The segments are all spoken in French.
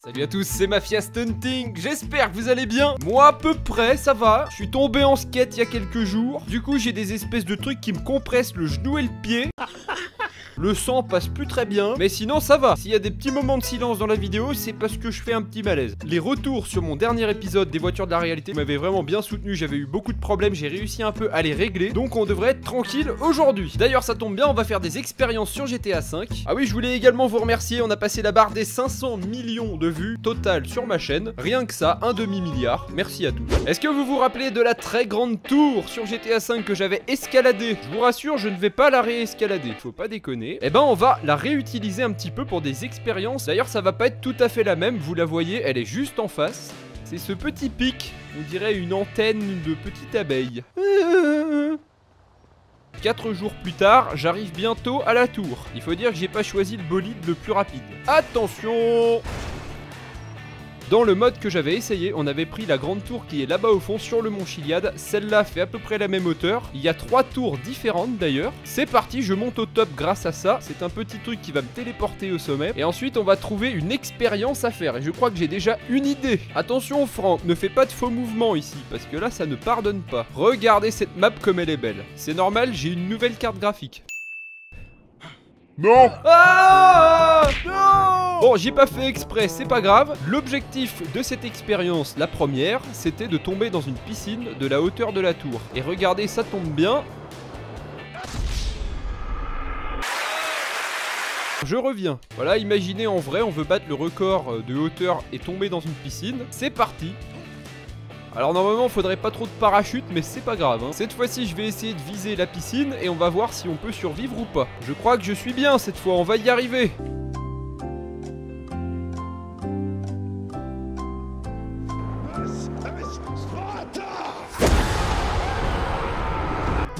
Salut à tous, c'est Mafia Stunting, j'espère que vous allez bien. Moi à peu près, ça va. Je suis tombé en skate il y a quelques jours. Du coup j'ai des espèces de trucs qui me compressent le genou et le pied. Le sang passe plus très bien, mais sinon ça va. S'il y a des petits moments de silence dans la vidéo, c'est parce que je fais un petit malaise. Les retours sur mon dernier épisode des voitures de la réalité m'avaient vraiment bien soutenu. J'avais eu beaucoup de problèmes, j'ai réussi un peu à les régler. Donc on devrait être tranquille aujourd'hui. D'ailleurs ça tombe bien, on va faire des expériences sur GTA V. Ah oui, je voulais également vous remercier. On a passé la barre des 500 millions de vues totales sur ma chaîne. Rien que ça, un demi-milliard. Merci à tous. Est-ce que vous vous rappelez de la très grande tour sur GTA V que j'avais escaladée? Je vous rassure, je ne vais pas la réescalader. Faut pas déconner. Eh ben on va la réutiliser un petit peu pour des expériences. D'ailleurs ça va pas être tout à fait la même. Vous la voyez, elle est juste en face. C'est ce petit pic. On dirait une antenne de petite abeille. 4 jours plus tard, j'arrive bientôt à la tour. Il faut dire que j'ai pas choisi le bolide le plus rapide. Attention! Dans le mode que j'avais essayé, on avait pris la grande tour qui est là-bas au fond sur le mont Chiliad. Celle-là fait à peu près la même hauteur. Il y a 3 tours différentes d'ailleurs. C'est parti, je monte au top grâce à ça. C'est un petit truc qui va me téléporter au sommet. Et ensuite, on va trouver une expérience à faire. Et je crois que j'ai déjà une idée. Attention Franck, ne fais pas de faux mouvements ici, parce que là, ça ne pardonne pas. Regardez cette map comme elle est belle. C'est normal, j'ai une nouvelle carte graphique. Non! Ah non! Bon, j'ai pas fait exprès, c'est pas grave. L'objectif de cette expérience, la première, c'était de tomber dans une piscine de la hauteur de la tour. Et regardez, ça tombe bien. Je reviens. Voilà, imaginez en vrai, on veut battre le record de hauteur et tomber dans une piscine. C'est parti. Alors normalement, faudrait pas trop de parachute, mais c'est pas grave, hein. Cette fois-ci, je vais essayer de viser la piscine et on va voir si on peut survivre ou pas. Je crois que je suis bien cette fois, on va y arriver.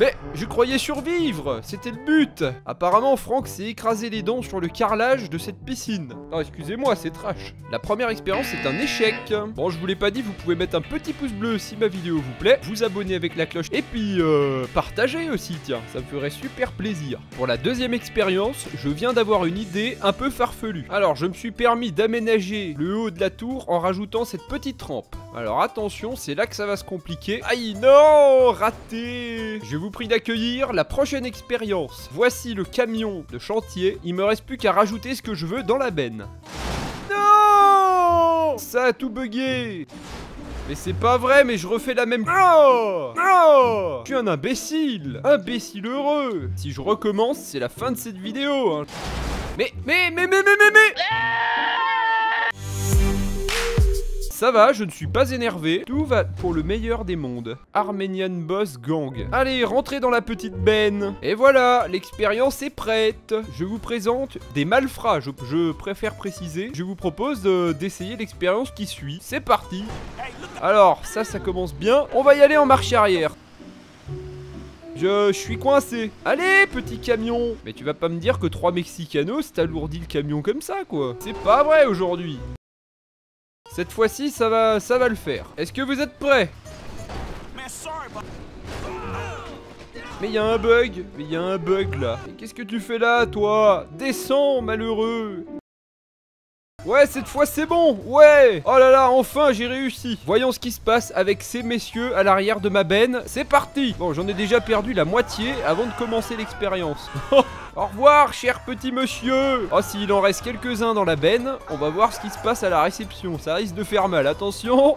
Mais je croyais survivre, c'était le but. Apparemment Franck s'est écrasé les dents sur le carrelage de cette piscine. Non, excusez-moi, c'est trash. La première expérience est un échec. Bon, je vous l'ai pas dit, vous pouvez mettre un petit pouce bleu si ma vidéo vous plaît, vous abonner avec la cloche et puis partager aussi, tiens, ça me ferait super plaisir. Pour la deuxième expérience, je viens d'avoir une idée un peu farfelue. Alors je me suis permis d'aménager le haut de la tour en rajoutant cette petite rampe. Alors attention, c'est là que ça va se compliquer. Aïe non, raté. Je vous prie d'accueillir la prochaine expérience. Voici le camion de chantier. Il me reste plus qu'à rajouter ce que je veux dans la benne. Non, ça a tout bugué. Mais c'est pas vrai, mais je refais la même... Oh, oh, je suis un imbécile. Imbécile heureux. Si je recommence, c'est la fin de cette vidéo, hein. Mais ça va, je ne suis pas énervé. Tout va pour le meilleur des mondes. Armenian Boss Gang. Allez, rentrez dans la petite benne. Et voilà, l'expérience est prête. Je vous présente des malfrats, je préfère préciser. Je vous propose d'essayer l'expérience qui suit. C'est parti. Alors, ça commence bien. On va y aller en marche arrière. Je suis coincé. Allez, petit camion. Mais tu vas pas me dire que 3 Mexicanos t'alourdit le camion comme ça, quoi. C'est pas vrai aujourd'hui. Cette fois-ci, ça va le faire. Est-ce que vous êtes prêts? Mais il y a un bug. Mais il y a un bug là. Et qu'est-ce que tu fais là, toi? Descends, malheureux. Ouais, cette fois c'est bon, ouais. Oh là là, enfin j'ai réussi. Voyons ce qui se passe avec ces messieurs à l'arrière de ma benne. C'est parti. Bon, j'en ai déjà perdu la moitié avant de commencer l'expérience. Au revoir, cher petit monsieur. Oh, s'il en reste quelques-uns dans la benne, on va voir ce qui se passe à la réception. Ça risque de faire mal, attention.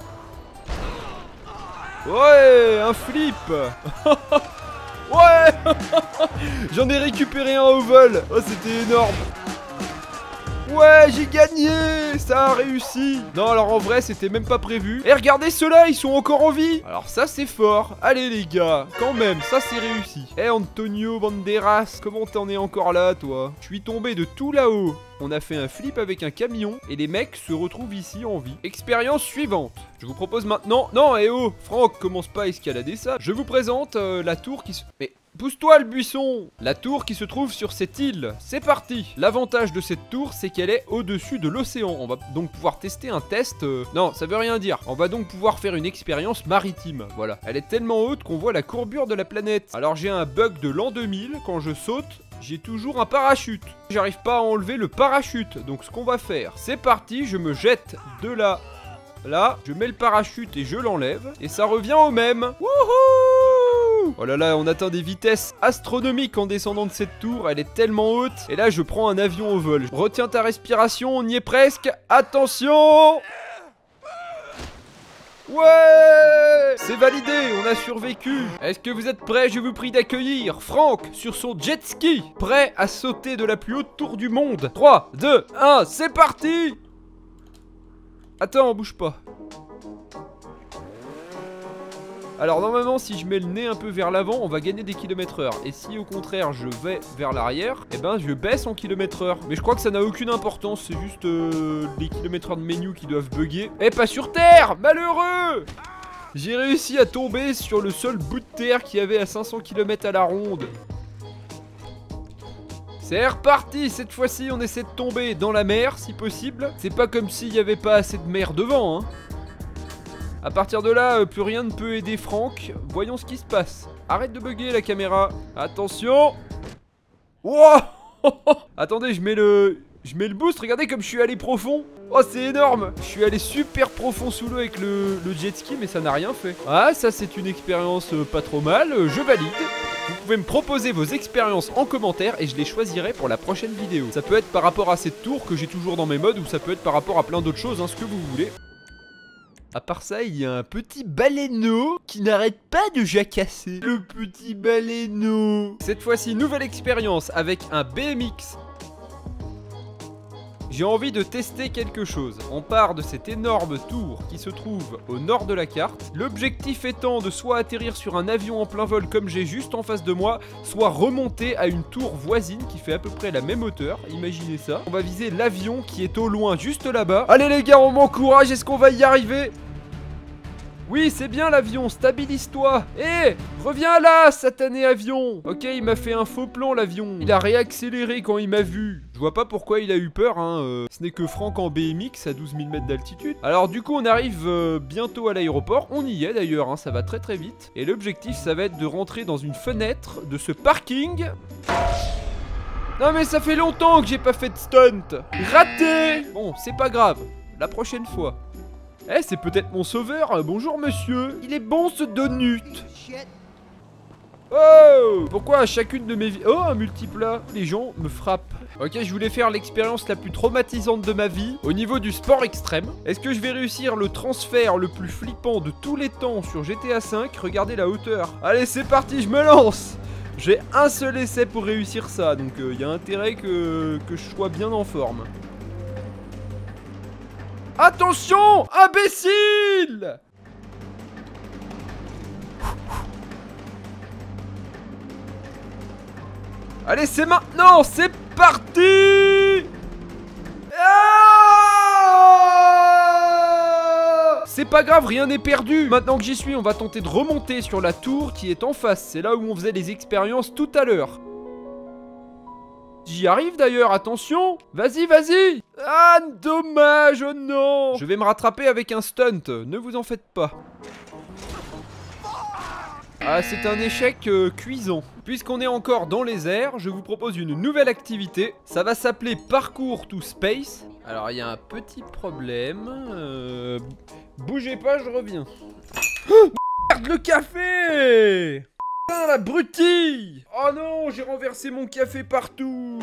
Ouais, un flip. Ouais. J'en ai récupéré un au vol. Oh, c'était énorme. Ouais, j'ai gagné. Ça a réussi. Non, alors en vrai, c'était même pas prévu. Et regardez ceux-là, ils sont encore en vie. Alors ça, c'est fort. Allez les gars, quand même, ça c'est réussi. Eh Antonio Banderas, comment t'en es encore là, toi? Je suis tombé de tout là-haut. On a fait un flip avec un camion et les mecs se retrouvent ici en vie. Expérience suivante. Je vous propose maintenant... Non, eh oh, Franck, commence pas à escalader ça. Je vous présente la tour qui se... Mais... pousse-toi le buisson! La tour qui se trouve sur cette île. C'est parti! L'avantage de cette tour, c'est qu'elle est au-dessus de l'océan. On va donc pouvoir tester un test... Non, ça veut rien dire. On va donc pouvoir faire une expérience maritime. Voilà. Elle est tellement haute qu'on voit la courbure de la planète. Alors j'ai un bug de l'an 2000. Quand je saute, j'ai toujours un parachute. J'arrive pas à enlever le parachute. Donc ce qu'on va faire, c'est parti, je me jette de là. Là, je mets le parachute et je l'enlève. Et ça revient au même. Wouhou! Oh là là, on atteint des vitesses astronomiques en descendant de cette tour. Elle est tellement haute. Et là, je prends un avion au vol. Retiens ta respiration, on y est presque. Attention! Ouais! C'est validé, on a survécu. Est-ce que vous êtes prêts? Je vous prie d'accueillir Franck sur son jet ski. Prêt à sauter de la plus haute tour du monde. 3, 2, 1, c'est parti! Attends, bouge pas. Alors normalement si je mets le nez un peu vers l'avant, on va gagner des km/h. Et si au contraire je vais vers l'arrière, eh ben je baisse en km/h. Mais je crois que ça n'a aucune importance, c'est juste les km/h de menu qui doivent bugger. Eh, pas sur terre, malheureux! J'ai réussi à tomber sur le seul bout de terre qu'il y avait à 500 km à la ronde. C'est reparti, cette fois-ci on essaie de tomber dans la mer si possible. C'est pas comme s'il n'y avait pas assez de mer devant, hein. A partir de là, plus rien ne peut aider Franck. Voyons ce qui se passe. Arrête de bugger la caméra. Attention. Wow. Attendez, je mets le boost. Regardez comme je suis allé profond. Oh, c'est énorme. Je suis allé super profond sous l'eau avec le jet ski, mais ça n'a rien fait. Ah, ça c'est une expérience pas trop mal. Je valide. Vous pouvez me proposer vos expériences en commentaire et je les choisirai pour la prochaine vidéo. Ça peut être par rapport à cette tour que j'ai toujours dans mes mods, ou ça peut être par rapport à plein d'autres choses, hein, ce que vous voulez. À part ça, il y a un petit baleineau qui n'arrête pas de jacasser. Le petit baleineau. Cette fois-ci, nouvelle expérience avec un BMX. J'ai envie de tester quelque chose. On part de cette énorme tour qui se trouve au nord de la carte. L'objectif étant de soit atterrir sur un avion en plein vol comme j'ai juste en face de moi, soit remonter à une tour voisine qui fait à peu près la même hauteur. Imaginez ça. On va viser l'avion qui est au loin juste là-bas. Allez les gars, on m'encourage, est-ce qu'on va y arriver? Oui, c'est bien l'avion, stabilise-toi. Hé, reviens là, satané avion. Ok, il m'a fait un faux plan l'avion. Il a réaccéléré quand il m'a vu. Je vois pas pourquoi il a eu peur, hein. Ce n'est que Franck en BMX à 12 000 mètres d'altitude. Alors du coup, on arrive bientôt à l'aéroport. On y est d'ailleurs, hein, ça va très très vite. Et l'objectif, ça va être de rentrer dans une fenêtre de ce parking. Non mais ça fait longtemps que j'ai pas fait de stunt. Raté. Bon, c'est pas grave. La prochaine fois. Eh, c'est peut-être mon sauveur. Bonjour monsieur. Il est bon ce donut. Oh, pourquoi à chacune de mes vies... Oh, un multiplat. Les gens me frappent. Ok, je voulais faire l'expérience la plus traumatisante de ma vie au niveau du sport extrême. Est-ce que je vais réussir le transfert le plus flippant de tous les temps sur GTA V? Regardez la hauteur. Allez, c'est parti, je me lance. J'ai un seul essai pour réussir ça, donc il y a intérêt que je sois bien en forme. Attention, imbécile! Allez, c'est maintenant, c'est parti! C'est pas grave, rien n'est perdu. Maintenant que j'y suis, on va tenter de remonter sur la tour qui est en face. C'est là où on faisait les expériences tout à l'heure. J'y arrive d'ailleurs, attention. Vas-y, vas-y. Ah, dommage, oh non. Je vais me rattraper avec un stunt, ne vous en faites pas. Ah, c'est un échec cuisant. Puisqu'on est encore dans les airs, je vous propose une nouvelle activité. Ça va s'appeler Parcours to Space. Alors, il y a un petit problème. Bougez pas, je reviens. Oh, merde, le café! Putain, la brutille! Oh non, j'ai renversé mon café partout!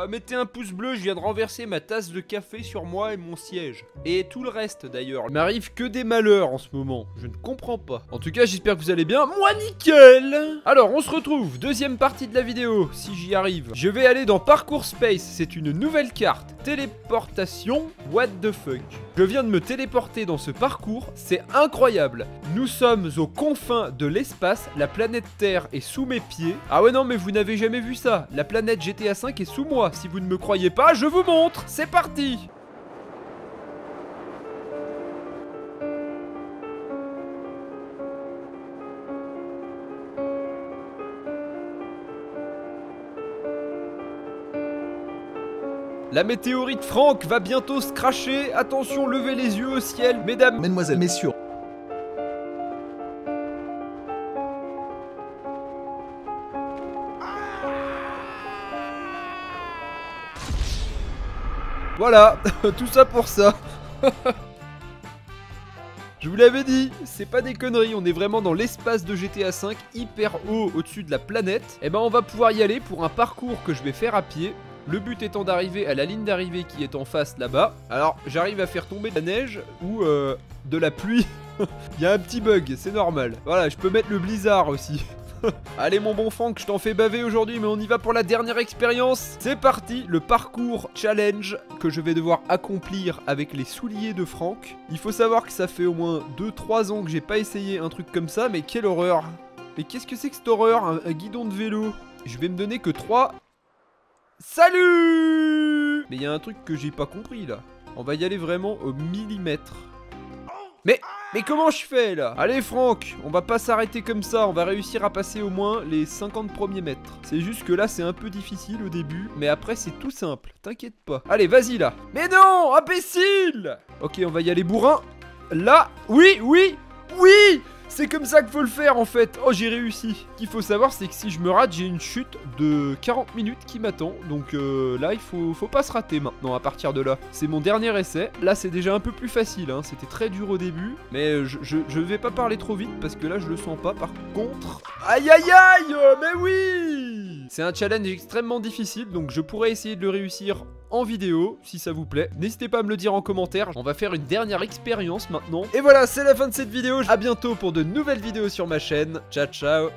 Mettez un pouce bleu, je viens de renverser ma tasse de café sur moi et mon siège. Et tout le reste d'ailleurs. Il m'arrive que des malheurs en ce moment. Je ne comprends pas. En tout cas, j'espère que vous allez bien. Moi, nickel! Alors, on se retrouve. Deuxième partie de la vidéo, si j'y arrive. Je vais aller dans Parcours Space. C'est une nouvelle carte. Téléportation. What the fuck? Je viens de me téléporter dans ce parcours. C'est incroyable. Nous sommes aux confins de l'espace. La planète Terre est sous mes pieds. Ah ouais, non, mais vous n'avez jamais vu ça. La planète GTA V est sous moi. Si vous ne me croyez pas, je vous montre. C'est parti. La météorite Franck va bientôt se cracher. Attention, levez les yeux au ciel, mesdames, mesdemoiselles, messieurs. Voilà, tout ça pour ça. Je vous l'avais dit, c'est pas des conneries, on est vraiment dans l'espace de GTA V, hyper haut au-dessus de la planète. Et ben on va pouvoir y aller pour un parcours que je vais faire à pied. Le but étant d'arriver à la ligne d'arrivée qui est en face là-bas. Alors j'arrive à faire tomber de la neige ou de la pluie. Il y a un petit bug, c'est normal. Voilà, je peux mettre le blizzard aussi. Allez mon bon Franck, je t'en fais baver aujourd'hui, mais on y va pour la dernière expérience. C'est parti, le parcours challenge que je vais devoir accomplir avec les souliers de Franck. Il faut savoir que ça fait au moins 2-3 ans que j'ai pas essayé un truc comme ça, mais quelle horreur. Mais qu'est-ce que c'est que cette horreur, un guidon de vélo? Je vais me donner que 3... Salut! Mais il y a un truc que j'ai pas compris là. On va y aller vraiment au millimètre. Mais comment je fais là? Allez Franck, on va pas s'arrêter comme ça, on va réussir à passer au moins les 50 premiers mètres. C'est juste que là c'est un peu difficile au début, mais après c'est tout simple, t'inquiète pas. Allez vas-y là. Mais non, imbécile! Ok, on va y aller bourrin. Là, oui, oui, oui! C'est comme ça qu'il faut le faire en fait. Oh, j'ai réussi. Ce qu'il faut savoir, c'est que si je me rate, j'ai une chute de 40 minutes qui m'attend. Donc là, il faut pas se rater maintenant à partir de là. C'est mon dernier essai. Là, c'est déjà un peu plus facile. Hein. C'était très dur au début. Mais je vais pas parler trop vite parce que là, je le sens pas. Par contre... Aïe, aïe, aïe! Mais oui! C'est un challenge extrêmement difficile. Donc je pourrais essayer de le réussir en vidéo, si ça vous plaît. N'hésitez pas à me le dire en commentaire. On va faire une dernière expérience maintenant. Et voilà, c'est la fin de cette vidéo. À bientôt pour de nouvelles vidéos sur ma chaîne. Ciao, ciao.